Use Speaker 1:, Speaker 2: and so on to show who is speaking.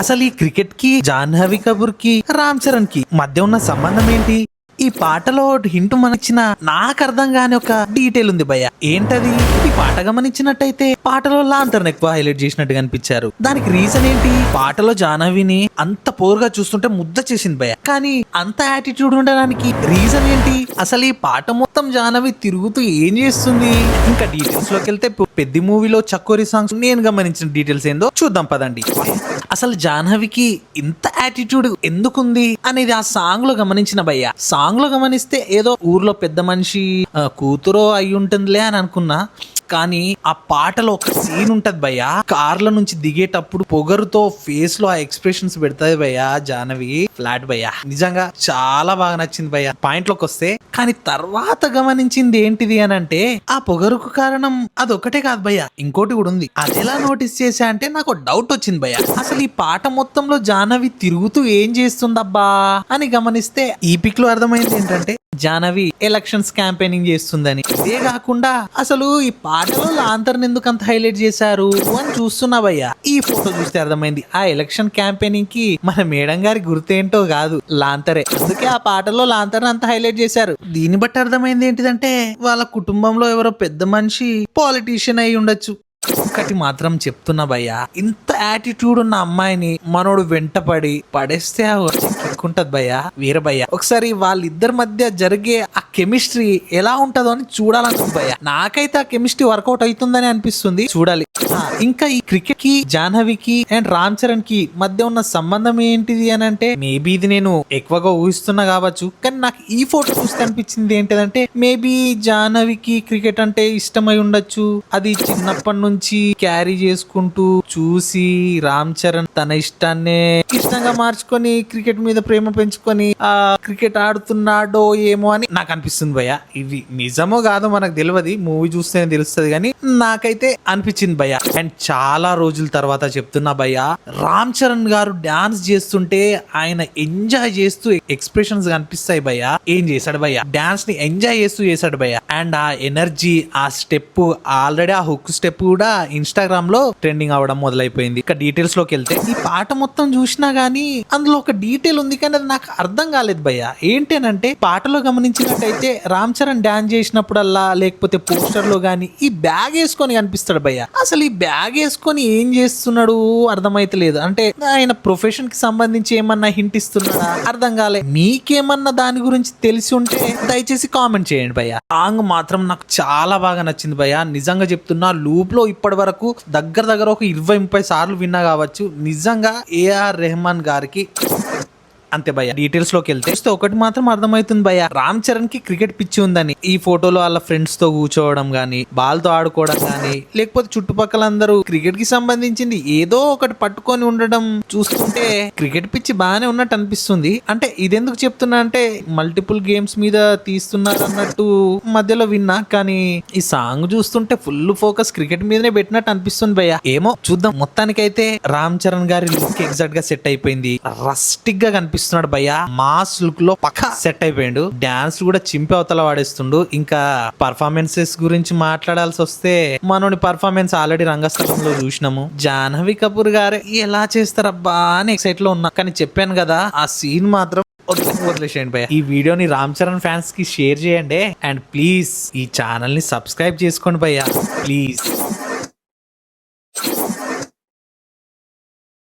Speaker 1: అసలు ఈ క్రికెట్ కి జాహ్నవి కపూర్ కి రామ్ చరణ్ కి మధ్య ఉన్న సంబంధం ఏంటి? ఈ పాటలో హింట్ మనకిచ్చిన నాకు అర్థం కాని ఒక డీటెయిల్ ఉంది భయ్య. ఏంటది? ఈ పాట గమనించినట్టయితే పాటలో లాంతర్ని ఎక్కువ హైలైట్ చేసినట్టుగా అనిపించారు. దానికి రీజన్ ఏంటి? పాటలో జాహ్నవిని అంత పోరుగా చూస్తుంటే ముద్ద చేసింది భయ్య, కానీ అంత యాటిట్యూడ్ ఉండడానికి రీజన్ ఏంటి? అసలు ఈ పాట మొత్తం జాహ్నవి తిరుగుతూ ఏం చేస్తుంది? ఇంకా డీటెయిల్స్ లోకి వెళ్తే పెద్ద మూవీలో చక్కోరి సాంగ్స్ నేను గమనించిన డీటెయిల్స్ ఏందో చూద్దాం పదండి. అసలు జాహ్నవికి ఇంత యాటిట్యూడ్ ఎందుకుంది అనేది ఆ సాంగ్ లో గమనించిన భయ్య. సాంగ్ లో గమనిస్తే ఏదో ఊర్లో పెద్ద మనిషి కూతురో అయి ఉంటుందిలే అని అనుకున్నా, కానీ ఆ పాటలో ఒక సీన్ ఉంటది భయ్య. కార్ల నుంచి దిగేటప్పుడు పొగరుతో ఫేస్ లో ఆ ఎక్స్ప్రెషన్స్ పెడతాది భయ్య జాహ్నవి. ఫ్లాట్ భయ్య, నిజంగా చాలా బాగా నచ్చింది భయ్య. పాయింట్ లోకి వస్తే, కానీ తర్వాత గమనించింది ఏంటిది అని అంటే, ఆ పొగరుకు కారణం అదొకటే కాదు భయ్య, ఇంకోటి కూడా ఉంది. అది ఎలా నోటీస్ చేశా అంటే నాకు డౌట్ వచ్చింది భయ్య. అసలు ఈ పాట మొత్తంలో జాహ్నవి తిరుగుతూ ఏం చేస్తుందబ్బా అని గమనిస్తే ఈ పిక్ లో అర్థమైంది ఏంటంటే జాహ్నవి ఎలక్షన్స్ క్యాంపెయినింగ్ చేస్తుందని. ఇదే కాకుండా అసలు ఈ పాటలో లాంతర్ని ఎందుకు అంత హైలైట్ చేశారు అని చూస్తున్నా భయ్య. ఈ ఫోటో చూస్తే అర్థమైంది ఆ ఎలక్షన్ క్యాంపెయినింగ్ కి మన మేడం గారి గుర్తేంటో కాదు, లాంతరే. అందుకే ఆ పాటలో లాంతర్ అంత హైలైట్ చేశారు. దీన్ని బట్టి అర్థమైంది ఏంటిదంటే వాళ్ళ కుటుంబంలో ఎవరో పెద్ద మనిషి పాలిటీషియన్ అయి ఉండొచ్చు. ఒకటి మాత్రం చెప్తున్నా భయ్య, ఇంత యాటిట్యూడ్ ఉన్న అమ్మాయిని మనోడు వెంటపడి పడేస్తే ఎక్కుంటది భయ్య, వీర భయ్య. ఒకసారి వాళ్ళిద్దరి మధ్య జరిగే ఆ కెమిస్ట్రీ ఎలా ఉంటదో అని చూడాలనుకుంది భయ్య. నాకైతే ఆ కెమిస్ట్రీ వర్కౌట్ అవుతుందని అనిపిస్తుంది, చూడాలి. ఇంకా ఈ క్రికెట్ కి జాహ్నవికి అండ్ రామ్ చరణ్ కి మధ్య ఉన్న సంబంధం ఏంటిది అని అంటే, మేబీ ఇది నేను ఎక్కువగా ఊహిస్తున్నా కావచ్చు, కానీ నాకు ఈ ఫోటో చూస్తే అనిపించింది ఏంటిదంటే, మేబీ జాహ్నవికి క్రికెట్ అంటే ఇష్టమై ఉండొచ్చు. అది చిన్నప్పటి నుంచి క్యారీ చేసుకుంటూ చూసి రామ్ చరణ్ తన ఇష్టాన్నే ఇష్టంగా మార్చుకొని క్రికెట్ మీద ప్రేమ పెంచుకొని ఆ క్రికెట్ ఆడుతున్నాడో ఏమో అని నాకు అనిపిస్తుంది భయ్య. ఇది నిజమో కాదో మనకు తెలియదు, మూవీ చూస్తేనే తెలుస్తుంది, కానీ నాకైతే అనిపించింది భయ్య. అండ్ చాలా రోజుల తర్వాత చెప్తున్నా భయ్య, రామ్ చరణ్ గారు డాన్స్ చేస్తుంటే ఆయన ఎంజాయ్ చేస్తూ ఎక్స్ప్రెషన్స్ కనిపిస్తాయి భయ్య. ఏం చేశాడు భయ్య, డాన్స్ ని ఎంజాయ్ చేస్తూ చేశాడు భయ్య. అండ్ ఆ ఎనర్జీ, ఆ స్టెప్, ఆల్రెడీ ఆ హుక్ స్టెప్ కూడా ఇన్స్టాగ్రామ్ లో ట్రెండింగ్ అవడం మొదలైపోయింది. ఇక డీటెయిల్స్ లోకి వెళ్తే, ఈ పాట మొత్తం చూసినా గానీ అందులో ఒక డీటెయిల్ ఉంది, కానీ అది నాకు అర్థం కాలేదు భయ్య. ఏంటి అని అంటే, పాటలో గమనించినట్టయితే రామ్ చరణ్ డాన్స్ చేసినప్పుడల్లా లేకపోతే పోస్టర్ లో గానీ ఈ బ్యాగ్ వేసుకొని కనిపిస్తాడు భయ్య. అసలు ఈ బ్యాగ్ వేసుకొని ఏం చేస్తున్నాడు అర్థమైతలేదు. అంటే ఆయన ప్రొఫెషన్ కి సంబంధించి ఏమన్నా హింట్ ఇస్తున్నాడా అర్థం కాలే. మీకేమన్నా దాని గురించి తెలిసి ఉంటే దయచేసి కామెంట్ చేయండి భయ్య. సాంగ్ మాత్రం నాకు చాలా బాగా నచ్చింది భయ్య, నిజంగా చెప్తున్నా. లూప్ లో ఇప్పటి వరకు దగ్గర ఒక 20-30 సార్లు విన్నా కావచ్చు. నిజంగా ఏఆర్ రెహమాన్ గారికి అంతే భయ్య. డీటెయిల్స్ లోకి వెళ్తే ఒకటి మాత్రం అర్థమవుతుంది భయ్య, రామ్ చరణ్ కి క్రికెట్ పిచ్చి ఉందని. ఈ ఫోటోలో వాళ్ళ ఫ్రెండ్స్ తో కూర్చోవడం గానీ, బాల్ తో ఆడుకోవడం గానీ, లేకపోతే చుట్టుపక్కల అందరూ క్రికెట్ కి సంబంధించింది ఏదో ఒకటి పట్టుకొని ఉండడం చూస్తుంటే క్రికెట్ పిచ్చి బాగానే ఉన్నట్టు అనిపిస్తుంది. అంటే ఇదెందుకు చెప్తున్నా అంటే, మల్టిపుల్ గేమ్స్ మీద తీస్తున్నారు అన్నట్టు మధ్యలో విన్నా, కానీ ఈ సాంగ్ చూస్తుంటే ఫుల్ ఫోకస్ క్రికెట్ మీదనే పెట్టినట్టు అనిపిస్తుంది భయ్య. ఏమో చూద్దాం. మొత్తానికైతే రామ్ చరణ్ గారి లుక్ ఎగ్జాక్ట్ గా సెట్ అయిపోయింది. రస్టిక్ గా కనిపిస్తున్నాడు భయ్య. మాస్ లుక్ లో పక్కా సెట్ అయిపోయిండు. డాన్స్ కూడా చింపి అవతల వాడేస్తుండు. ఇంకా పర్ఫార్మెన్సెస్ గురించి మాట్లాడాల్సి వస్తే, మనోని పర్ఫార్మెన్స్ ఆల్రెడీ రంగస్థలంలో చూసినాము. జాహ్నవి కపూర్ గారు ఎలా చేస్తారబ్బా అని ఎక్సైట్ లో ఉన్నా, కానీ చెప్పాను కదా, ఆ సీన్ మాత్రం వదిలేసేయండి భయ్య. ఈ వీడియోని రామ్ చరణ్ ఫ్యాన్స్ కి షేర్ చేయండి. అండ్ ప్లీజ్ ఈ ఛానల్ ని సబ్స్క్రైబ్ చేసుకోండి భయ్య, ప్లీజ్.